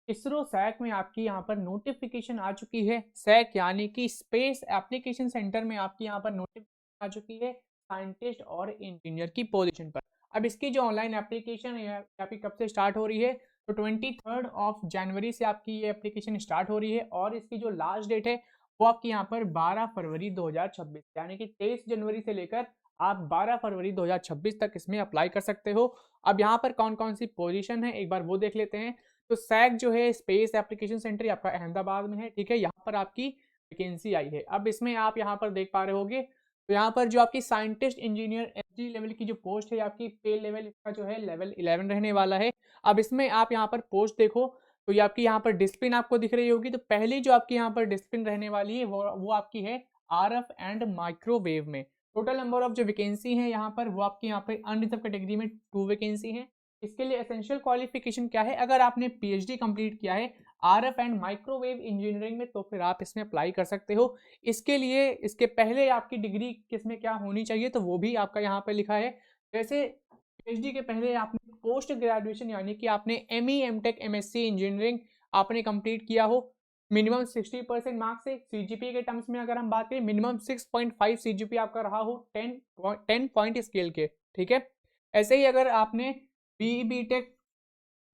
ISRO sac में आपकी यहाँ पर नोटिफिकेशन आ चुकी है। सैक यानी कि स्पेस एप्लीकेशन सेंटर में आपकी यहाँ पर नोटिफिकेशन आ चुकी है साइंटिस्ट और इंजीनियर की पोजीशन पर। अब इसकी जो ऑनलाइन एप्लीकेशन है आपकी कब से स्टार्ट हो रही है, तो 23 से आपकी ये एप्लीकेशन स्टार्ट हो रही है और इसकी जो लास्ट डेट है वो आपकी यहाँ पर 12 फरवरी 2026, यानी कि 23 जनवरी से लेकर आप 12 फरवरी 2026 तक इसमें अप्लाई कर सकते हो। अब यहाँ पर कौन कौन सी पोजीशन है एक बार वो देख लेते हैं। तो सैक जो है स्पेस एप्लीकेशन सेंटर आपका अहमदाबाद में है, ठीक है। यहाँ पर आपकी वैकेंसी आई है। अब इसमें आप यहाँ पर देख पा रहे होगे, तो यहाँ पर जो आपकी साइंटिस्ट इंजीनियर एसडी लेवल की जो पोस्ट है आपकी पे लेवल इसका जो है लेवल 11 रहने वाला है। अब इसमें आप यहाँ पर पोस्ट देखो तो ये आपकी यहाँ पर डिसिप्लिन आपको दिख रही होगी। तो पहली जो आपकी यहाँ पर डिसिप्लिन रहने वाली है वो आपकी है आरएफ एंड माइक्रोवेव में। टोटल नंबर ऑफ जो वैकेंसी है यहाँ पर वो आपकी यहाँ पर अनरिजर्व कैटेगरी में 2 वैकेंसी है। इसके लिए एसेंशियल क्वालिफिकेशन क्या है, अगर आपने पीएचडी कंप्लीट किया है आरएफ एंड माइक्रोवेव इंजीनियरिंग में तो फिर आप इसमें अप्लाई कर सकते हो। इसके लिए इसके पहले आपकी डिग्री किसमें क्या होनी चाहिए तो वो भी आपका यहाँ पे लिखा है। जैसे पीएचडी के पहले आपने पोस्ट ग्रेजुएशन यानी कि आपने एमई एमटेक एमएससी इंजीनियरिंग आपने कंप्लीट किया हो मिनिमम 60% मार्क्स से। सीजीपी के टर्म्स में अगर हम बात करें मिनिमम 6.5 सीजीपी आपका रहा हो 10 पॉइंट स्केल के, ठीक है। ऐसे ही अगर आपने बीटेक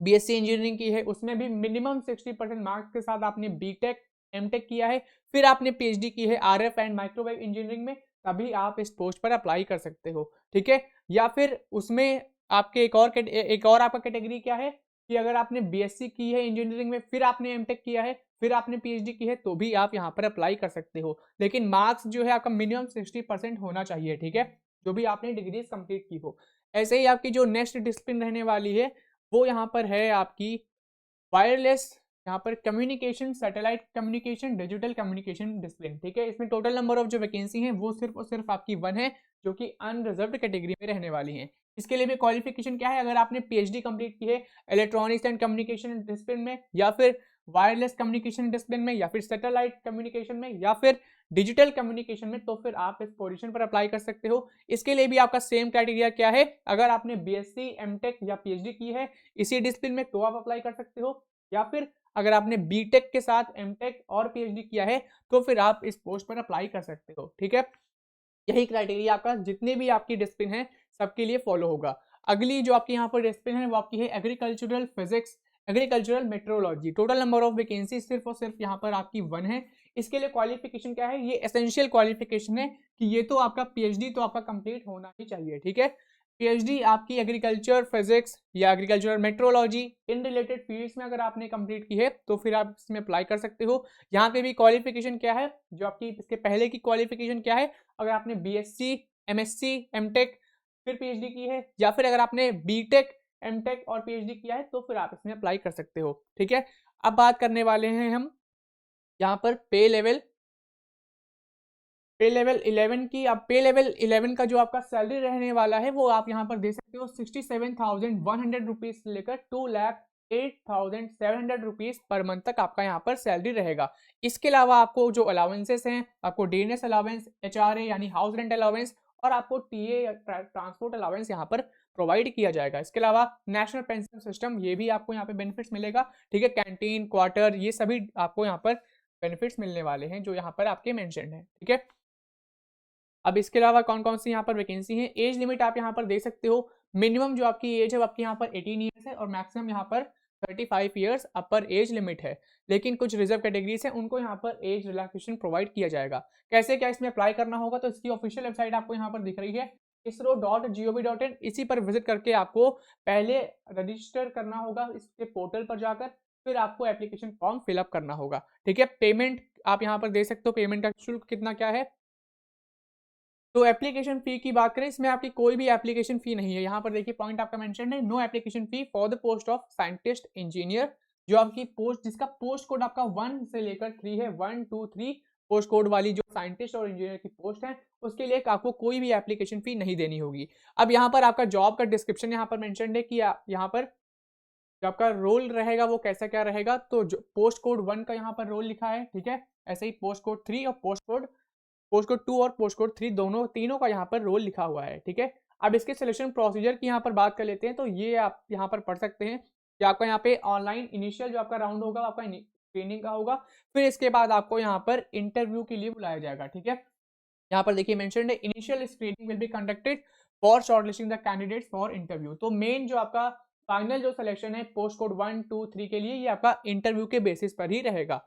बीएससी इंजीनियरिंग की है उसमें भी मिनिमम 60% मार्क्स के साथ आपने बीटेक एमटेक किया है, फिर आपने पीएचडी की है आरएफ एंड माइक्रोवेव इंजीनियरिंग में, तभी आप इस पोस्ट पर अप्लाई कर सकते हो, ठीक है। या फिर उसमें आपके एक और आपका कैटेगरी क्या है कि अगर आपने बीएससी की है इंजीनियरिंग में फिर आपने एमटेक किया है फिर आपने पीएचडी की है तो भी आप यहाँ पर अप्लाई कर सकते हो, लेकिन मार्क्स जो है आपका मिनिमम 60% होना चाहिए, ठीक है, जो भी आपने डिग्रीज कंप्लीट की हो। ऐसे ही आपकी जो नेक्स्ट डिसिप्लिन रहने वाली है वो यहाँ पर है आपकी वायरलेस, यहाँ पर communication, satellite communication, digital communication discipline, ठीक है। इसमें टोटल नंबर ऑफ जो वैकेंसी है वो सिर्फ और सिर्फ आपकी 1 है, जो कि अनरिजर्व्ड कैटेगरी में रहने वाली है। इसके लिए भी क्वालिफिकेशन क्या है, अगर आपने पीएचडी कंप्लीट की है इलेक्ट्रॉनिक्स एंड कम्युनिकेशन डिसिप्लिन में या फिर वायरलेस कम्युनिकेशन डिसिप्लिन में या फिर सैटेलाइट कम्युनिकेशन में या फिर डिजिटल कम्युनिकेशन में, तो फिर आप इस पोजीशन पर अप्लाई कर सकते हो। इसके लिए भी आपका सेम क्राइटेरिया क्या है, अगर आपने बीएससी एमटेक या पीएचडी की है इसी डिसिप्लिन में तो आप अप्लाई कर सकते हो, या फिर अगर आपने बीटेक के साथ एमटेक और पीएचडी किया है तो फिर आप इस पोस्ट पर अप्लाई कर सकते हो, ठीक है। यही क्राइटेरिया आपका जितने भी आपकी डिसिप्लिन है सबके लिए फॉलो होगा। अगली जो आपकी यहाँ पर डिसिप्लिन है वो आपकी है agricultural physics, agricultural metrology. Total number of vacancy सिर्फ और सिर्फ यहाँ पर आपकी 1 है। इसके लिए क्वालिफिकेशन क्या है, ये एसेंशियल क्वालिफिकेशन है कि ये तो आपका पीएचडी तो आपका कंप्लीट होना ही चाहिए, ठीक है। पीएचडी आपकी एग्रीकल्चर फिजिक्स या agricultural metrology in related fields में अगर आपने कंप्लीट की है तो फिर आप इसमें अप्लाई कर सकते हो। यहाँ पे भी क्वालिफिकेशन क्या है, जो आपकी इसके पहले की क्वालिफिकेशन क्या है, अगर आपने बीएससी एमएससी एमटेक फिर पीएचडी की है या फिर अगर आपने बीटेक एमटेक और पीएचडी किया है तो फिर आप इसमें अप्लाई कर सकते हो, ठीक है। अब बात करने वाले हैं हम यहाँ पर पे लेवल 11 की। अब पे लेवल 11 का जो आपका सैलरी रहने वाला है वो आप यहाँ पर दे सकते हो 67,100 रुपीज से लेकर 2,08,700 रुपीज पर मंथ तक आपका यहाँ पर सैलरी रहेगा। इसके अलावा आपको जो अलाउंसेस हैं, आपको डीएनएस अलाउंस, एचआरए यानी हाउस रेंट अलाउंस और आपको टीए ट्रांसपोर्ट अलाउंस यहाँ पर प्रोवाइड किया जाएगा। इसके अलावा नेशनल पेंशन सिस्टम ये भी आपको यहाँ पे बेनिफिट्स मिलेगा, ठीक है। कैंटीन, क्वार्टर, ये सभी आपको यहाँ पर बेनिफिट्स मिलने वाले हैं जो यहाँ पर आपके मेंशन है, ठीक है। अब इसके अलावा कौन कौन सी यहाँ पर वैकेंसी है, एज लिमिट आप यहाँ पर देख सकते हो। मिनिमम जो आपकी एज है आपकी यहाँ पर 18 ईयर्स है और मैक्सिमम यहाँ पर 35 ईयर्स अपर एज लिमिट है। लेकिन कुछ रिजर्व कैटेगरीज है उनको यहाँ पर एज रिलैक्सेशन प्रोवाइड किया जाएगा। कैसे क्या इसमें अप्लाई करना होगा, तो इसकी ऑफिशियल वेबसाइट आपको यहाँ पर दिख रही है isro.gov.in। इसी पर विजिट करके आपको पहले रजिस्टर करना होगा इसके पोर्टल पर जाकर, फिर आपको एप्लीकेशन फॉर्म फिलअप करना होगा, ठीक है। पेमेंट आप यहाँ पर दे सकते हो, पेमेंट का शुल्क कितना क्या है। तो एप्लीकेशन फी की बात करें, इसमें आपकी कोई भी एप्लीकेशन फी नहीं है। यहाँ पर देखिए पॉइंट आपका मेंशन है, no application fee for the post of scientist engineer. जो आपकी पोस्ट जिसका पोस्ट कोड आपका 1 से लेकर 3 है, 1 2 3 पोस्ट कोड वाली जो साइंटिस्ट और इंजीनियर की पोस्ट है उसके लिए आपको कोई भी एप्लीकेशन फी नहीं देनी होगी। अब यहाँ पर आपका जॉब का डिस्क्रिप्शन यहाँ पर मेंशन है कि यहाँ पर जो आपका रोल रहेगा वो कैसा क्या रहेगा। तो जो पोस्ट कोड 1 का यहाँ पर रोल लिखा है, ठीक है। ऐसे ही पोस्ट कोड 3 और पोस्ट कोड 2 और पोस्ट कोड 3 तीनों का यहाँ पर रोल लिखा हुआ है, ठीक है। अब इसके सिलेक्शन प्रोसीजर की यहाँ पर बात कर लेते हैं, तो ये आप यहाँ पर पढ़ सकते हैं कि आपका यहाँ पे ऑनलाइन इनिशियल जो आपका राउंड होगा आपका स्क्रीनिंग का होगा, फिर इसके बाद आपको यहाँ पर इंटरव्यू के लिए बुलाया जाएगा। ठीक है, यहाँ पर देखिए मेंशन्ड है initial screening will be conducted for shortlisting the candidates for interview. तो मेन जो आपका फाइनल जो सिलेक्शन है पोस्ट कोड 1, 2, 3 के लिए ये आपका इंटरव्यू के बेसिस पर ही रहेगा।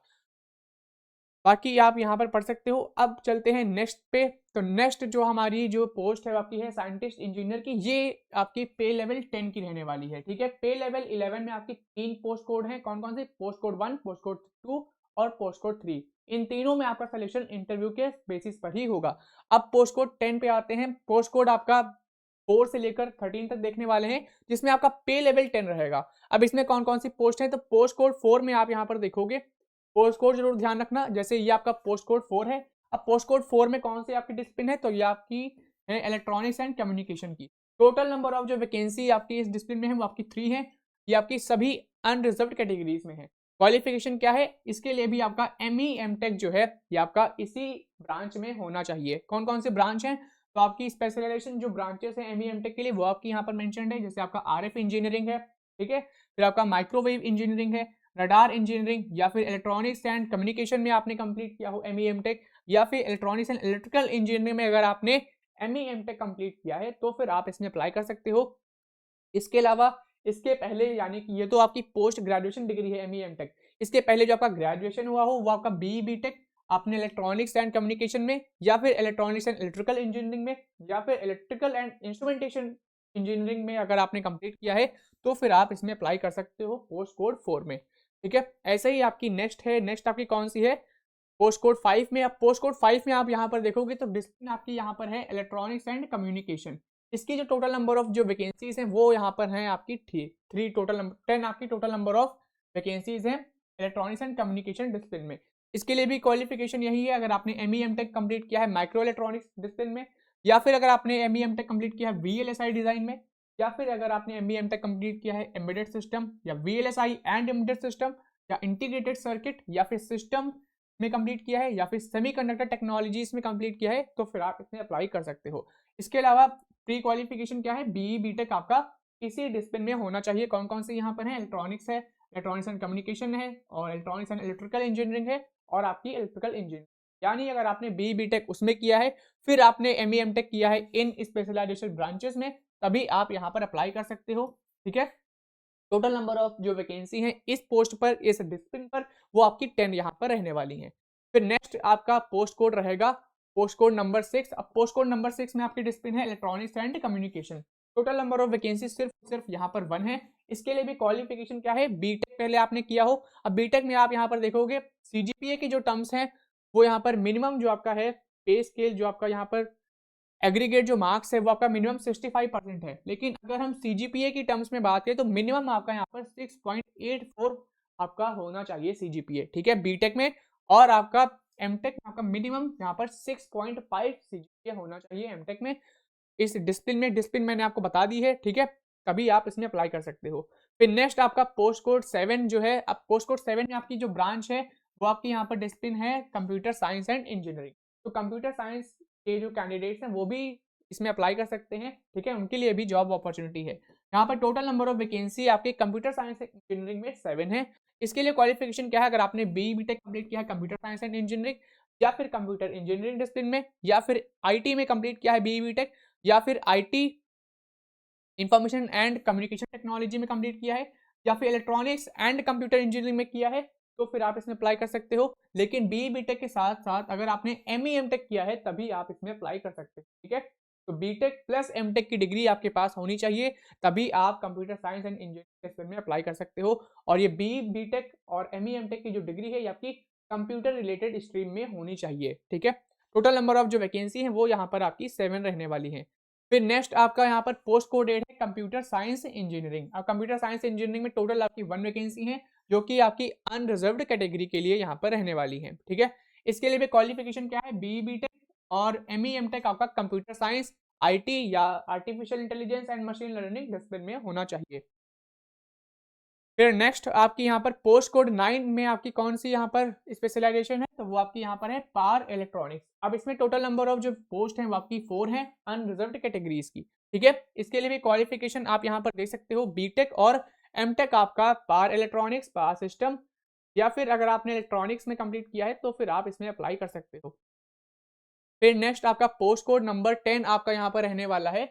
बाकी आप यहाँ पर पढ़ सकते हो। अब चलते हैं नेक्स्ट पे। तो नेक्स्ट जो हमारी जो पोस्ट है आपकी है साइंटिस्ट इंजीनियर की, ये आपकी पे लेवल 10 की रहने वाली है। ठीक है, पे लेवल 11 में आपकी 3 पोस्ट कोड हैं। कौन कौन से? पोस्ट कोड 1, पोस्ट कोड 2 और पोस्ट कोड 3। इन तीनों में आपका सिलेक्शन इंटरव्यू के बेसिस पर ही होगा। अब पोस्ट कोड 10 पे आते हैं। पोस्ट कोड आपका 4 से लेकर 13 तक देखने वाले हैं, जिसमें आपका पे लेवल 10 रहेगा। अब इसमें कौन कौन सी पोस्ट है? तो पोस्ट कोड 4 में आप यहाँ पर देखोगे, पोस्ट कोड जरूर ध्यान रखना, जैसे ये आपका पोस्ट कोड 4 है। अब पोस्ट कोड 4 में कौन सी आपकी डिसिप्लिन है? तो ये आपकी है इलेक्ट्रॉनिक्स एंड कम्युनिकेशन की। टोटल नंबर ऑफ जो वैकेंसी आपकी इस डिसिप्लिन में है वो आपकी 3 है। ये आपकी सभी अनरिजर्व्ड कैटेगरीज में है। क्वालिफिकेशन क्या है? इसके लिए भी आपका ME MTech जो है ये आपका इसी ब्रांच में होना चाहिए। कौन कौन से ब्रांच हैं? तो आपकी स्पेशलाइजेशन जो ब्रांचेस है ME MTech के लिए वो आपकी यहाँ पर मेंशन्ड है, जैसे आपका RF इंजीनियरिंग है। ठीक है, फिर आपका माइक्रोवेव इंजीनियरिंग है, रडार इंजीनियरिंग, या फिर इलेक्ट्रॉनिक्स एंड कम्युनिकेशन में आपने कंप्लीट किया हो ME MTech, या फिर इलेक्ट्रॉनिक्स एंड इलेक्ट्रिकल इंजीनियरिंग में अगर आपने ME MTech कंप्लीट किया है तो फिर आप इसमें अप्लाई कर सकते हो। इसके अलावा इसके पहले, यानी कि ये तो आपकी पोस्ट ग्रेजुएशन डिग्री है ME MTech, इसके पहले जो आपका ग्रेजुएशन हुआ हो वो आपका BE BTech आपने इलेक्ट्रॉनिक्स एंड कम्युनिकेशन में, या फिर इलेक्ट्रॉनिक्स एंड इलेक्ट्रिकल इंजीनियरिंग में, या फिर इलेक्ट्रिकल एंड इंस्ट्रूमेंटेशन इंजीनियरिंग में अगर आपने कंप्लीट किया है तो फिर आप इसमें अप्लाई कर सकते हो पोस्ट कोड 4 में। ठीक है, ऐसे ही आपकी नेक्स्ट है। नेक्स्ट आपकी कौन सी है? पोस्ट कोड 5 में। अब पोस्ट कोड 5 में आप यहाँ पर देखोगे तो डिसिप्लिन आपकी यहाँ पर है इलेक्ट्रॉनिक्स एंड कम्युनिकेशन। इसकी जो टोटल नंबर ऑफ जो वैकेंसीज हैं वो यहाँ पर हैं आपकी 3 टोटल नंबर 10 आपकी टोटल नंबर ऑफ वैकेंसीज हैं इलेक्ट्रॉनिक्स एंड कम्युनिकेशन डिसिप्लिन में। इसके लिए भी क्वालिफिकेशन यही है, अगर आपने ME MTech कंप्लीट किया है माइक्रो इलेक्ट्रॉनिक्स डिसिप्लिन में, या फिर अगर आपने ME MTech कंप्लीट किया है VLSI डिजाइन में, या फिर अगर आपने ME MTech कंप्लीट किया है एम्बेडेड सिस्टम या VLSI एंड एम्बेडेड सिस्टम या इंटीग्रेटेड सर्किट, या फिर सिस्टम में कंप्लीट किया है, या फिर सेमीकंडक्टर टेक्नोलॉजीज में कंप्लीट किया है, तो फिर आप इसमें अप्लाई कर सकते हो। इसके अलावा प्री क्वालिफिकेशन क्या है? BE BTech आपका किसी डिसिप्लिन में होना चाहिए। कौन कौन से यहाँ पर है? इलेक्ट्रॉनिक्स है, इलेक्ट्रॉनिक्स एंड कम्युनिकेशन है, और इलेक्ट्रॉनिक्स एंड इलेक्ट्रिकल इंजीनियरिंग है, और आपकी इलेक्ट्रिकल इंजीनियरिंग। यानी अगर आपने BE BTech उसमें किया है, फिर आपने ME MTech किया है इन स्पेशलाइजेशन ब्रांचेस में, तभी आप यहाँ पर अप्लाई कर सकते हो। ठीक है, टोटल नंबर ऑफ जो वैकेंसी है इस पोस्ट पर, इस डिसिप्लिन पर, वो आपकी 10 यहाँ पर रहने वाली है। फिर नेक्स्ट आपका पोस्ट कोड रहेगा पोस्ट कोड नंबर 6। अब पोस्ट कोड नंबर 6 में आपकी डिसिप्लिन है electronics and communication. Total number of vacancy सिर्फ यहाँ पर 1 है। इसके लिए भी क्वालिफिकेशन क्या है? BTech पहले आपने किया हो। अब BTech में आप यहाँ पर देखोगे CGPA की जो टर्म्स हैं वो यहाँ पर मिनिमम जो आपका है पे स्केल, जो आपका यहाँ पर एग्रीगेट जो मार्क्स है वो आपका मिनिमम 65% है। लेकिन अगर हम CGPA की टर्म्स में बात करें तो मिनिमम आपका यहाँ पर 6.84 आपका होना चाहिए CGPA। ठीक है, BTech में, और आपका MTech में आपका मिनिमम यहाँ पर 6.5 CGPA होना चाहिए MTech में। इस डिसिप्लिन मैंने आपको बता दी है। ठीक है, तभी आप इसमें अप्लाई कर सकते हो। फिर नेक्स्ट आपका पोस्ट कोड 7 जो है, अब पोस्ट कोड 7 में आपकी जो ब्रांच है वो आपकी यहाँ पर डिसिप्लिन है कंप्यूटर साइंस एंड इंजीनियरिंग। तो कंप्यूटर साइंस के जो कैंडिडेट्स हैं वो भी इसमें अप्लाई कर सकते हैं। ठीक है, उनके लिए भी जॉब अपॉर्चुनिटी है। यहाँ पर टोटल नंबर ऑफ वैकेंसी आपके कंप्यूटर साइंस एंड इंजीनियरिंग में 7 है। इसके लिए क्वालिफिकेशन क्या है? अगर आपने BE BTech कंप्लीट किया है कंप्यूटर साइंस एंड इंजीनियरिंग, या फिर कंप्यूटर इंजीनियरिंग डिसिप्लिन में, या फिर IT में कंप्लीट किया है BE BTech, या फिर IT information and communication technology में कंप्लीट किया है, या फिर इलेक्ट्रॉनिक्स एंड कंप्यूटर इंजीनियरिंग में किया है, तो फिर आप इसमें अप्लाई कर सकते हो। लेकिन BE BTech के साथ साथ अगर आपने ME MTech किया है तभी आप इसमें अप्लाई कर सकते हो। ठीक है, तो BTech प्लस MTech की डिग्री आपके पास होनी चाहिए, तभी आप कंप्यूटर साइंस एंड इंजीनियरिंग में अप्लाई कर सकते हो। और ये BE BTech और ME MTech की जो डिग्री है ये आपकी कंप्यूटर रिलेटेड स्ट्रीम में होनी चाहिए। ठीक है, टोटल नंबर ऑफ जो वैकेंसी है वो यहाँ पर आपकी 7 रहने वाली है। फिर नेक्स्ट आपका यहाँ पर पोस्ट कोड 8 है कंप्यूटर साइंस इंजीनियरिंग। अब कंप्यूटर साइंस इंजीनियरिंग में टोटल आपकी 1 वैकेंसी है, जो कि आपकी अनरिजर्व्ड कैटेगरी के लिए यहाँ पर रहने वाली है। ठीक है, इसके लिए भी क्वालिफिकेशन क्या है? BE BTech और ME MTech आपका कंप्यूटर साइंस, IT या artificial intelligence and machine learning discipline में होना चाहिए। फिर नेक्स्ट आपकी यहाँ पर पोस्ट कोड 9 में आपकी कौन सी यहाँ पर स्पेशलाइजेशन है? तो वो आपकी यहाँ पर है पावर इलेक्ट्रॉनिक्स। अब इसमें टोटल नंबर ऑफ जो पोस्ट हैं वो आपकी 4 हैं अनरिजर्व्ड कैटेगरीज की। ठीक है, इसके लिए भी क्वालिफिकेशन आप यहाँ पर देख सकते हो BTech और एमटेक आपका पावर इलेक्ट्रॉनिक्स, पावर सिस्टम, या फिर अगर आपने इलेक्ट्रॉनिक्स में कंप्लीट किया है तो फिर आप इसमें अप्लाई कर सकते हो। फिर नेक्स्ट आपका पोस्ट कोड नंबर 10 आपका यहाँ पर रहने वाला है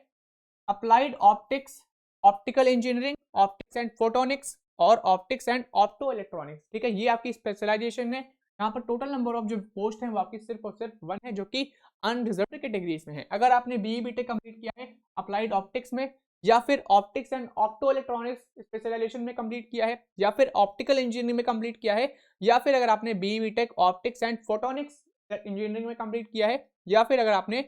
applied optics, optical engineering, optics and photonics और ऑप्टिक्स एंड ऑप्टो इलेक्ट्रॉनिक्स। ठीक है, ये आपकी स्पेशलाइजेशन है। यहाँ पर टोटल नंबर ऑफ जो पोस्ट हैं वो आपकी सिर्फ और सिर्फ 1 है, जो कि अनरिजर्व्ड कैटेगरीज में है। अगर आपने बीई बीटेक कंप्लीट किया है अप्लाइड ऑप्टिक्स में, या फिर optics and optoelectronics specialization में कंप्लीट किया है, या फिर ऑप्टिकल इंजीनियरिंग में कंप्लीट किया है, या फिर अगर आपने BE BTech optics and photonics engineering में कंप्लीट किया है, या फिर अगर आपने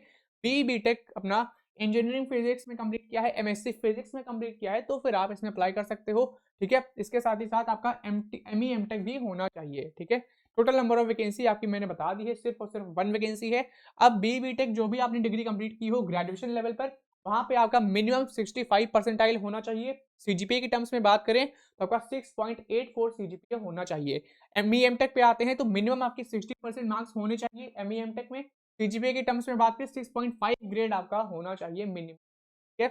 बीई बीटेक अपना इंजीनियरिंग फिजिक्स में कंप्लीट किया है, एमएससी फिजिक्स में कंप्लीट किया है, तो फिर आप इसमें अप्लाई कर सकते हो। ठीक है, इसके साथ ही साथ आपका एमई एमटेक भी होना चाहिए। ठीक है, टोटल नंबर ऑफ वैकेंसी आपकी मैंने बता दी है, सिर्फ और सिर्फ 1 वैकेंसी है। अब बी बीटेक जो भी आपने डिग्री कंप्लीट की हो ग्रेजुएशन लेवल पर, वहां पे आपका मिनिमम 65 परसेंटाइल होना चाहिए। सीजीपीए की टर्म्स में बात करें तो आपका 6.84 सीजीपीए होना चाहिए। एमई एमटेक पे आते हैं तो मिनिमम आपकी 60% मार्क्स होने चाहिए एमई एमटेक में। सीजीपीए की टर्म्स में बात करें 6.5 ग्रेड आपका होना चाहिए मिनिमम। ठीक है,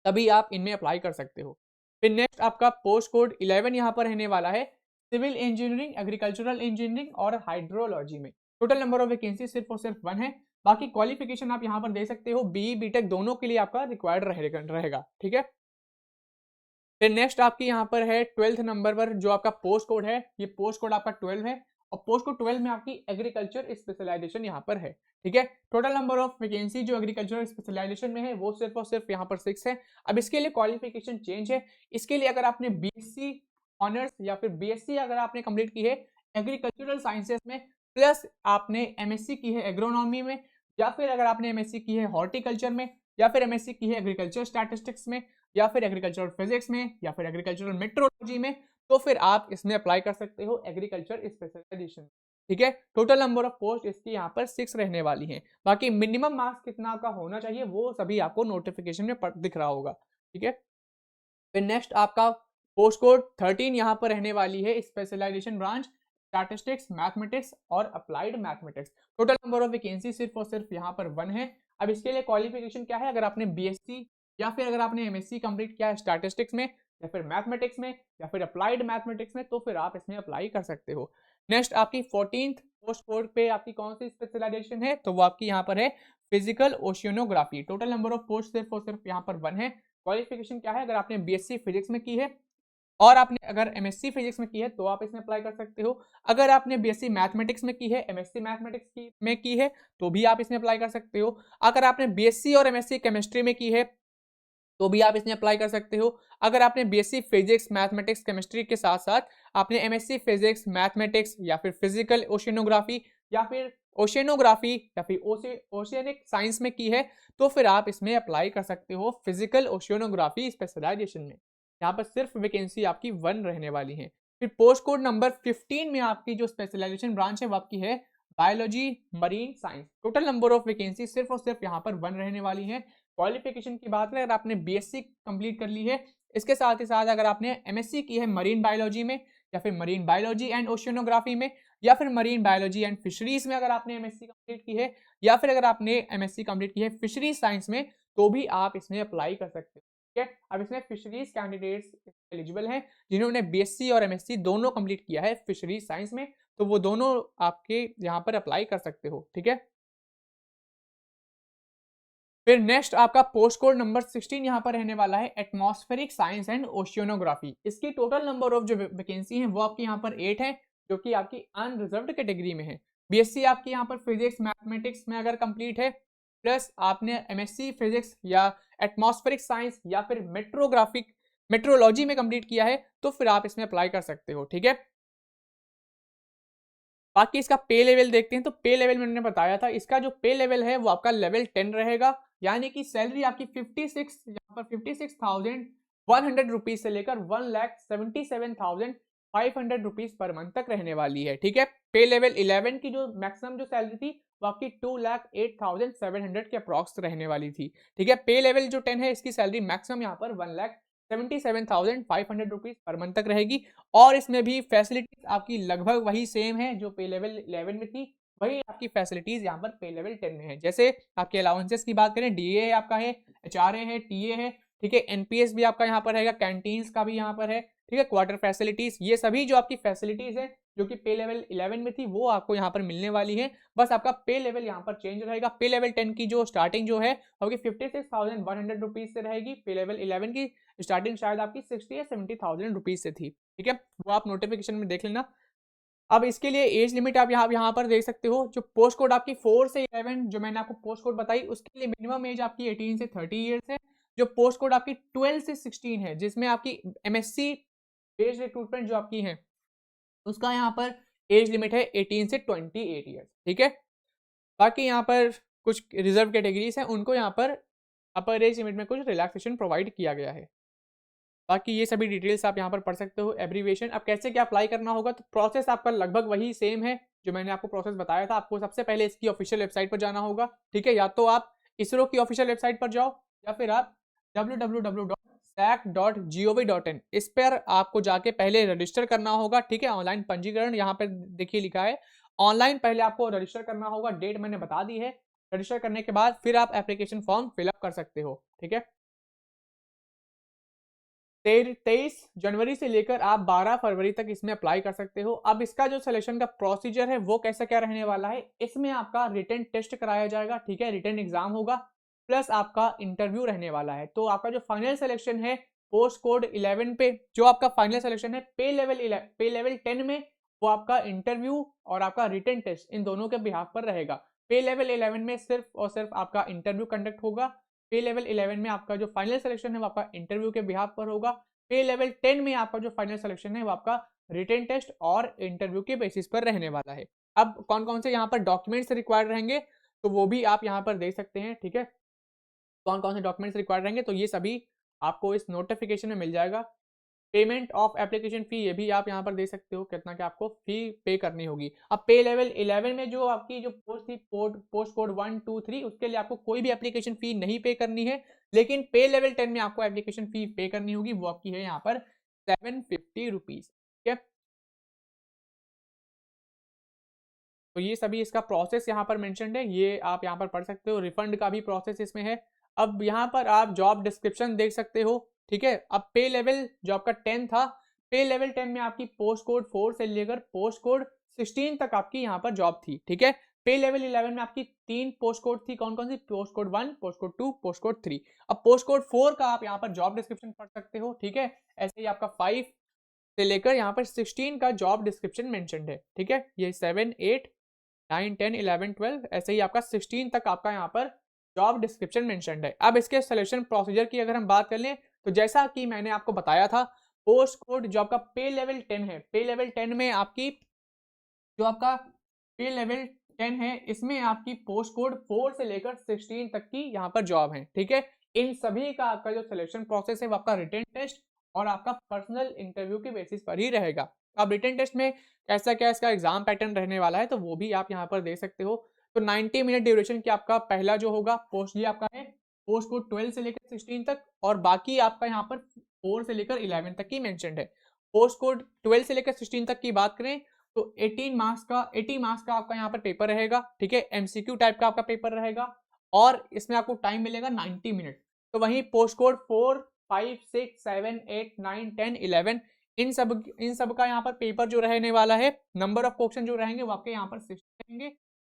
तभी आप इनमें अप्लाई कर सकते हो। फिर नेक्स्ट आपका पोस्ट कोड 11 यहाँ पर रहने वाला है सिविल इंजीनियरिंग, एग्रीकल्चरल इंजीनियरिंग और हाइड्रोलॉजी में। टोटल नंबर ऑफ वैकेंसी सिर्फ और सिर्फ 1 है। बाकी क्वालिफिकेशन आप यहाँ पर दे सकते हो, बीई बीटेक दोनों के लिए आपका रिक्वायर्ड रहेगा। ठीक है, फिर नेक्स्ट आपकी यहाँ पर है 12th नंबर पर जो आपका पोस्ट कोड है, ये पोस्ट कोड आपका 12 है और पोस्ट कोड 12 में आपकी एग्रीकल्चर स्पेशलाइजेशन यहाँ पर है। ठीक है, टोटल नंबर ऑफ वैकेंसी जो एग्रीकल्चर स्पेशलाइजेशन में है वो सिर्फ और सिर्फ यहाँ पर 6 है। अब इसके लिए क्वालिफिकेशन चेंज है। इसके लिए अगर आपने बीएससी ऑनर्स या फिर बीएससी अगर आपने कंप्लीट की है एग्रीकल्चरल साइंसेस में, प्लस आपने एमएससी की है एग्रोनॉमी में, या फिर अगर आपने एमएससी की है हॉर्टिकल्चर में, या फिर एमएससी की है एग्रीकल्चर स्टैटिस्टिक्स में, या फिर एग्रीकल्चरल फिजिक्स में, या फिर एग्रीकल्चरल मेट्रोलॉजी में, तो फिर आप इसमें अप्लाई कर सकते हो एग्रीकल्चर स्पेशलाइजेशन। ठीक है, टोटल नंबर ऑफ पोस्ट इसकी यहाँ पर 6 रहने वाली हैं। बाकी मिनिमम मार्क्स कितना का होना चाहिए वो सभी आपको नोटिफिकेशन में दिख रहा होगा। ठीक है, फिर नेक्स्ट आपका पोस्ट कोड 13 यहाँ पर रहने वाली है स्पेशलाइजेशन ब्रांच स्टैटिस्टिक्स, मैथमेटिक्स और applied mathematics. Total number of vacancy सिर्फ और सिर्फ यहाँ पर 1 है। अब इसके लिए क्वालिफिकेशन क्या है, अगर आपने बीएससी या फिर अगर आपने एमएससी कंप्लीट किया है स्टैटिस्टिक्स में या फिर मैथमेटिक्स में या फिर अप्लाइड मैथमेटिक्स में, तो फिर आप इसमें अप्लाई कर सकते हो। नेक्स्ट आपकी 14th पोस्ट कोड पे आपकी कौन सी स्पेशलाइजेशन है, तो वो आपकी यहाँ पर है physical ओशियोनोग्राफी। Total number of post सिर्फ और सिर्फ यहाँ पर 1 है। क्वालिफिकेशन क्या है, अगर आपने बीएससी फिजिक्स में की है और आपने अगर एमएससी फिजिक्स में की है तो आप इसमें अप्लाई कर सकते हो। अगर आपने बीएससी मैथमेटिक्स में की है, एमएससी मैथमेटिक्स में की है, तो भी आप इसमें अप्लाई कर सकते हो। अगर आपने बीएससी और एमएससी केमिस्ट्री में की है तो भी आप इसमें अप्लाई कर सकते हो। अगर आपने बीएससी फिजिक्स, मैथमेटिक्स, केमिस्ट्री के साथ साथ आपने एमएससी फिजिक्स, मैथमेटिक्स या फिर फिजिकल ओशियनोग्राफी या फिर ओशियनोग्राफी या फिर ओशियनिक साइंस में की है, तो फिर आप इसमें अप्लाई कर सकते हो फिजिकल ओशियनोग्राफी स्पेशलाइजेशन में। यहाँ पर सिर्फ वैकेंसी आपकी 1 रहने वाली है। फिर पोस्ट कोड नंबर 15 में आपकी जो स्पेशलाइजेशन ब्रांच है वो आपकी है biology marine science. Total number of vacancy सिर्फ और सिर्फ यहाँ पर 1 रहने वाली है। क्वालिफिकेशन की बात करें, अगर आपने बीएससी कंप्लीट कर ली है, इसके साथ ही साथ अगर आपने एमएससी की है मरीन बायोलॉजी में या फिर मरीन बायोलॉजी एंड ओशियनोग्राफी में या फिर मरीन बायोलॉजी एंड फिशरीज में अगर आपने एमएससी कंप्लीट की है, या फिर अगर आपने एमएससी कंप्लीट की है फिशरीज साइंस में, तो भी आप इसमें अप्लाई कर सकते हो। ठीक है, अब इसमें फिशरीज कैंडिडेट्स एलिजिबल हैं जिन्होंने बीएससी और एमएससी दोनों कंप्लीट किया है फिशरीज साइंस में, तो वो दोनों आपके यहाँ पर अप्लाई कर सकते हो। ठीक है, फिर नेक्स्ट आपका पोस्ट कोड नंबर 16 यहाँ पर रहने वाला है एटमॉस्फेरिक साइंस एंड ओशियोनोग्राफी। इसकी टोटल नंबर ऑफ जो वैकेंसी है वो आपकी यहाँ पर 8 है, जो कि आपकी अनरिजर्व्ड कैटेगरी में है। बीएससी आपकी यहाँ पर फिजिक्स मैथमेटिक्स में अगर कंप्लीट है, प्लस आपने एमएससी फिजिक्स या एटमॉस्फेरिक साइंस या फिर मेट्रोलॉजी में कंप्लीट किया है, तो फिर आप इसमें अप्लाई कर सकते हो। ठीक है, बाकी इसका पे लेवल देखते हैं, तो पे लेवल मैंने बताया था, इसका जो पे लेवल है वो आपका लेवल 10 रहेगा, यानी कि सैलरी आपकी 56 यहाँ पर 56,100 रुपीज से लेकर 1,77,500 रुपीज पर मंथ तक रहने वाली है। ठीक है, पे लेवल 11 की जो मैक्सिमम जो सैलरी थी वो आपकी 2,08,700 के अप्रॉक्स रहने वाली थी। ठीक है, पे लेवल जो 10 है इसकी सैलरी मैक्सिमम यहाँ पर 1,77,500 रुपीज पर मंथ तक रहेगी, और इसमें भी फैसिलिटीज आपकी लगभग वही सेम है जो पे लेवल 11 में थी, वही आपकी फैसिलिटीज यहाँ पर पे लेवल 10 में है। जैसे आपके अलाउंसेस की बात करें, डीए आपका है, एचआरए है, टीए है, ठीक है, एनपीएस भी आपका यहाँ पर रहेगा, कैंटीन्स का भी यहाँ पर है, ठीक है, क्वार्टर फैसिलिटीज, ये सभी जो आपकी फैसिलिटीज है जो कि पे लेवल 11 में थी वो आपको यहाँ पर मिलने वाली है। बस आपका पे लेवल यहाँ पर चेंज रहेगा। पे लेवल 10 की जो स्टार्टिंग जो है आपकी 56,100 रुपीज से रहेगी। पे लेवल 11 की स्टार्टिंग शायद आपकी 60 या 70,000 रुपीज से थी, ठीक है, वो आप नोटिफिकेशन में देख लेना। अब इसके लिए एज लिमिट आप यहाँ पर देख सकते हो। जो पोस्ट कोड आपकी 4 से 11 जो मैंने आपको पोस्ट कोड बताई उसके लिए मिनिमम एज आपकी 18 से 30 ईयर्स है। जो पोस्ट कोड आपकी 12 से 16 है जिसमें आपकी एमएससी बेस्ड रिक्रूटमेंट जो आपकी है उसका यहाँ पर एज लिमिट है 18 से 28 ईयर्स, ठीक है। बाकी यहाँ पर कुछ रिजर्व कैटेगरीज हैं उनको यहाँ पर अपर एज लिमिट में कुछ रिलैक्सेशन प्रोवाइड किया गया है। बाकी ये सभी डिटेल्स आप यहाँ पर पढ़ सकते हो। एब्रीविएशन, अब कैसे क्या अप्लाई करना होगा, तो प्रोसेस आपका लगभग वही सेम है जो मैंने आपको प्रोसेस बताया था। आपको सबसे पहले इसकी ऑफिशियल वेबसाइट पर जाना होगा, ठीक है, या तो आप इसरो की ऑफिशियल वेबसाइट पर जाओ या फिर आप www.sac.gov.in इस पर आपको जाके पहले रजिस्टर करना होगा, ठीक है। ऑनलाइन पंजीकरण यहाँ पर देखिए लिखा है ऑनलाइन, पहले आपको रजिस्टर करना होगा, डेट मैंने बता दी है। रजिस्टर करने के बाद फिर आप एप्लीकेशन फॉर्म फिलअप कर सकते हो, ठीक है। 23 जनवरी से लेकर आप 12 फरवरी तक इसमें अप्लाई कर सकते हो। अब इसका जो सिलेक्शन का प्रोसीजर है वो कैसा क्या रहने वाला है, इसमें आपका रिटन टेस्ट कराया जाएगा, ठीक है, रिटन एग्जाम होगा प्लस आपका इंटरव्यू रहने वाला है। तो आपका जो फाइनल सिलेक्शन है पोस्ट कोड 11 पे जो आपका फाइनल सिलेक्शन है पे लेवल 10 में वो आपका इंटरव्यू और आपका रिटन टेस्ट इन दोनों के बिहाफ पर रहेगा। पे लेवल 11 में सिर्फ और सिर्फ आपका इंटरव्यू कंडक्ट होगा। पे लेवल 11 में आपका जो फाइनल सिलेक्शन है वो आपका इंटरव्यू के बिहाफ पर होगा। पे लेवल 10 में आपका जो फाइनल सिलेक्शन है वो आपका रिटन टेस्ट और इंटरव्यू के बेसिस पर रहने वाला है। अब कौन कौन से यहाँ पर डॉक्यूमेंट्स रिक्वायर्ड रहेंगे तो वो भी आप यहाँ पर देख सकते हैं, ठीक है, कौन कौन से डॉक्यूमेंट्स रिक्वायर्ड रहेंगे तो ये सभी आपको इस नोटिफिकेशन में मिल जाएगा। पेमेंट ऑफ एप्लीकेशन फी ये भी आप यहाँ पर दे सकते हो कितना कि आपको फी पे करनी होगी। अब पे लेवल 11 में जो आपकी जो पोस्ट थी पोस्ट कोड 1 2 3 उसके लिए आपको कोई भी एप्लीकेशन फी नहीं पे करनी है, लेकिन पे लेवल 10 में आपको एप्लीकेशन फी पे करनी होगी, वो आपकी है यहाँ पर 750 रुपीज, ठीक है। तो ये सभी इसका प्रोसेस यहाँ पर मेंशन्ड है, ये आप यहाँ पर पढ़ सकते हो। रिफंड का भी प्रोसेस इसमें है। अब यहाँ पर आप जॉब डिस्क्रिप्शन देख सकते हो, ठीक है। अब पे लेवल जो आपका 10 था, पे लेवल 10 में आपकी पोस्ट कोड 4 से लेकर पोस्ट कोड 16 तक आपकी यहाँ पर जॉब थी, ठीक है। पे लेवल 11 में आपकी 3 पोस्ट कोड थी, कौन कौन सी, post code 1, post code 2, post code 3। अब पोस्ट कोड 4 का आप यहाँ पर जॉब डिस्क्रिप्शन पढ़ सकते हो, ठीक है। ऐसे ही आपका 5 से लेकर यहाँ पर 16 का जॉब डिस्क्रिप्शन मेंशन्ड है, ठीक है। ये 7 8 9 10 11 12 ऐसे ही आपका 16 तक आपका यहाँ पर जॉब डिस्क्रिप्शन मेंशन्ड है। अब इसके सिलेक्शन प्रोसीजर की अगर हम बात कर लें तो जैसा कि मैंने आपको बताया था पोस्ट कोड जो आपका पे लेवल 10 है, पे लेवल 10 में आपकी जो आपका पे लेवल 10 है इसमें आपकी पोस्ट कोड 4 से लेकर 16 तक की यहाँ पर जॉब है, ठीक है। इन सभी का आपका जो सिलेक्शन प्रोसेस है वो आपका रिटन टेस्ट और आपका पर्सनल इंटरव्यू के बेसिस पर ही रहेगा। अब रिटन टेस्ट में कैसा क्या इसका एग्जाम पैटर्न रहने वाला है तो वो भी आप यहाँ पर देख सकते हो। तो 90 मिनट ड्यूरेशन की आपका पहला जो होगा पोस्ट ये आपका है पोस्ट कोड 12 से लेकर 16 तक और बाकी आपका यहाँ पर 4 से लेकर 11 तक की मेंशन्ड है। पोस्ट कोड 12 से लेकर 16 तक की बात करें तो 80 मार्क्स का आपका यहाँ पर पेपर रहेगा, ठीक है। एमसीक्यू टाइप का आपका पेपर रहेगा और इसमें आपको टाइम मिलेगा 90 मिनट। तो वहीं पोस्ट कोड 4 5 6 7 8 9 10 11 इन सब का यहाँ पर पेपर जो रहने वाला है नंबर ऑफ क्वेश्चन जो रहेंगे वो आपके यहाँ पर 60 रहेंगे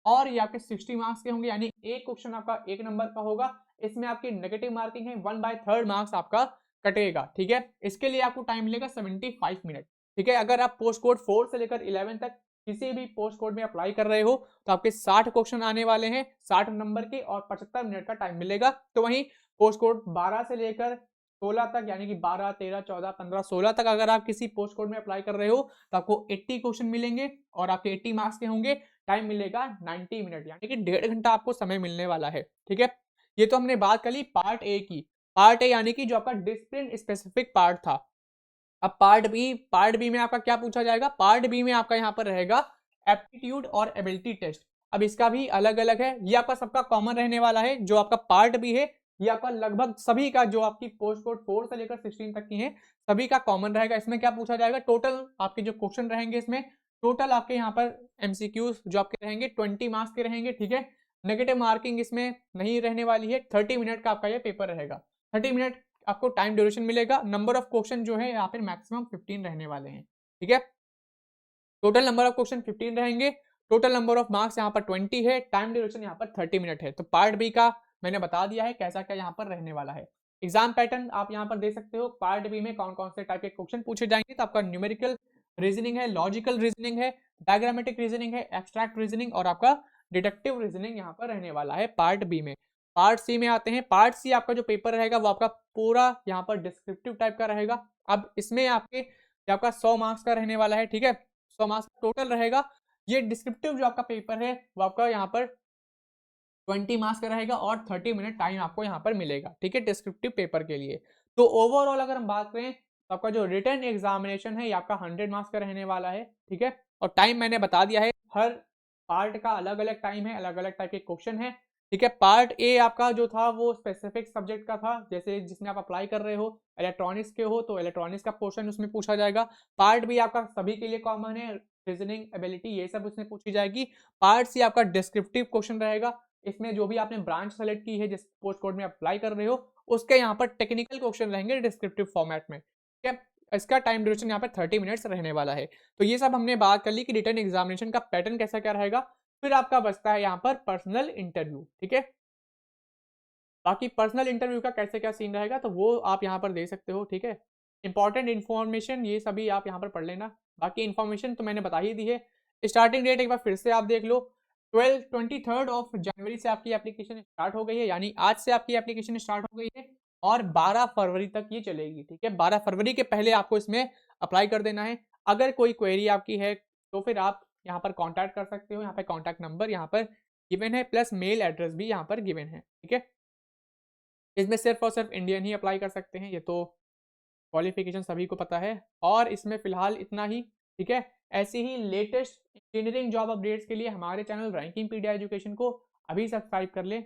और ये आपके 60 मार्क्स के होंगे, यानी एक क्वेश्चन आपका 1 नंबर का होगा। इसमें आपकी नेगेटिव मार्किंग है 1/3 मार्क्स आपका कटेगा, ठीक है। इसके लिए आपको टाइम मिलेगा 75 मिनट, ठीक है। अगर आप पोस्ट कोड 4 से लेकर 11 तक किसी भी पोस्ट कोड में अप्लाई कर रहे हो तो आपके 60 क्वेश्चन आने वाले हैं 60 नंबर के और 75 मिनट का टाइम मिलेगा। तो वहीं पोस्ट कोड 12 से लेकर 16 तक यानी कि 12 13 14 15 16 तक अगर आप किसी पोस्ट कोड में अप्लाई कर रहे हो तो आपको 80 क्वेश्चन मिलेंगे और आपके 80 मार्क्स के होंगे। टाइम मिलेगा 90 मिनट यानी कि 1.5 घंटा आपको समय मिलने वाला है, ठीक है। ये तो हमने बात कर ली पार्ट ए की। पार्ट ए यानी कि जो आपका डिसिप्लिन स्पेसिफिक पार्ट था। अब पार्ट बी में आपका क्या पूछा जाएगा, पार्ट बी में आपका यहाँ पर रहेगा एप्टीट्यूड और एबिलिटी टेस्ट। अब इसका भी अलग अलग है, ये आपका सबका कॉमन रहने वाला है। जो आपका पार्ट बी है ये आपका लगभग सभी का जो आपकी पोस्ट कोड 4 से लेकर 16 तक की है सभी का कॉमन रहेगा। इसमें क्या पूछा जाएगा, टोटल आपके जो क्वेश्चन रहेंगे इसमें टोटल आपके यहाँ पर एमसीक्यूज जो आपके रहेंगे 20 मार्क्स के रहेंगे, ठीक है। नेगेटिव मार्किंग इसमें नहीं रहने वाली है। 30 मिनट का आपका ये पेपर रहेगा। 30 मिनट आपको टाइम ड्यूरेशन मिलेगा। नंबर ऑफ क्वेश्चन जो है यहाँ पे मैक्सिमम 15 रहने वाले हैं, ठीक है। टोटल नंबर ऑफ क्वेश्चन 15 रहेंगे, टोटल नंबर ऑफ मार्क्स यहाँ पर 20 है, टाइम ड्यूरेशन यहाँ पर 30 मिनट है। तो पार्ट बी का मैंने बता दिया है कैसा क्या यहाँ पर रहने वाला है। एग्जाम पैटर्न आप यहाँ पर देख सकते हो, पार्ट बी में कौन कौन से टाइप के क्वेश्चन पूछे जाएंगे। तो आपका न्यूमेरिकल रीजनिंग है, लॉजिकल रीजनिंग है, डायग्रामेटिक रीजनिंग है, एब्स्ट्रैक्ट रीजनिंग और आपका डिडक्टिव रीजनिंग यहाँ पर रहने वाला है पार्ट बी में। पार्ट सी में आते हैं। पार्ट सी आपका जो पेपर रहेगा वो आपका पूरा यहाँ पर डिस्क्रिप्टिव टाइप का रहेगा। अब इसमें आपका 100 मार्क्स का रहने वाला है, ठीक है। 100 मार्क्स टोटल रहेगा। ये डिस्क्रिप्टिव जो आपका पेपर है वो आपका यहाँ पर 20 मार्क्स का रहेगा और 30 मिनट टाइम आपको यहाँ पर मिलेगा, ठीक है, डिस्क्रिप्टिव पेपर के लिए। तो ओवरऑल अगर हम बात करें तो आपका जो रिटन एग्जामिनेशन है ये आपका 100 मार्क्स का रहने वाला है, ठीक है। और टाइम मैंने बता दिया है, हर पार्ट का अलग अलग टाइम है, अलग अलग टाइप के क्वेश्चन है, ठीक है। पार्ट ए आपका जो था वो स्पेसिफिक सब्जेक्ट का था, जैसे जिसमें आप अप्लाई कर रहे हो इलेक्ट्रॉनिक्स के हो तो इलेक्ट्रॉनिक्स का पोर्शन उसमें पूछा जाएगा। पार्ट बी आपका सभी के लिए कॉमन है, रीजनिंग एबिलिटी ये सब उसमें पूछी जाएगी। पार्ट सी आपका डिस्क्रिप्टिव क्वेश्चन रहेगा, इसमें जो भी आपने ब्रांच सेलेक्ट की है जिस पोस्ट कोड में अप्लाई कर रहे हो उसके यहाँ पर टेक्निकल क्वेश्चन रहेंगे डिस्क्रिप्टिव फॉर्मेट में, ठीक है। इसका टाइम ड्यूरेशन यहाँ पर 30 मिनट्स रहने वाला है। तो ये सब हमने बात कर ली कि रिटन एग्जामिनेशन का पैटर्न कैसा क्या रहेगा। फिर आपका बचता है यहाँ पर पर्सनल इंटरव्यू, ठीक है। बाकी पर्सनल इंटरव्यू का कैसे क्या सीन रहेगा तो वो आप यहाँ पर देख सकते हो, ठीक है। इंपॉर्टेंट इन्फॉर्मेशन ये सभी आप यहाँ पर पढ़ लेना, बाकी इन्फॉर्मेशन तो मैंने बता ही दी है। स्टार्टिंग डेट एक बार फिर से आप देख लो, 23 ऑफ जनवरी से आपकी एप्लीकेशन स्टार्ट हो गई है, यानी आज से आपकी एप्लीकेशन स्टार्ट हो गई है और 12 फरवरी तक ये चलेगी, ठीक है। 12 फरवरी के पहले आपको इसमें अप्लाई कर देना है। अगर कोई क्वेरी आपकी है तो फिर आप यहाँ पर कॉन्टैक्ट कर सकते हो, यहाँ पर कॉन्टैक्ट नंबर यहाँ पर गिवन है, प्लस मेल एड्रेस भी यहाँ पर गिवन है, ठीक है। इसमें सिर्फ और सिर्फ इंडियन ही अप्लाई कर सकते हैं, ये तो क्वालिफिकेशन सभी को पता है। और इसमें फिलहाल इतना ही, ठीक है। ऐसी ही लेटेस्ट इंजीनियरिंग जॉब अपडेट्स के लिए हमारे चैनल रैंकिंग पीडिया एजुकेशन को अभी सब्सक्राइब कर लें।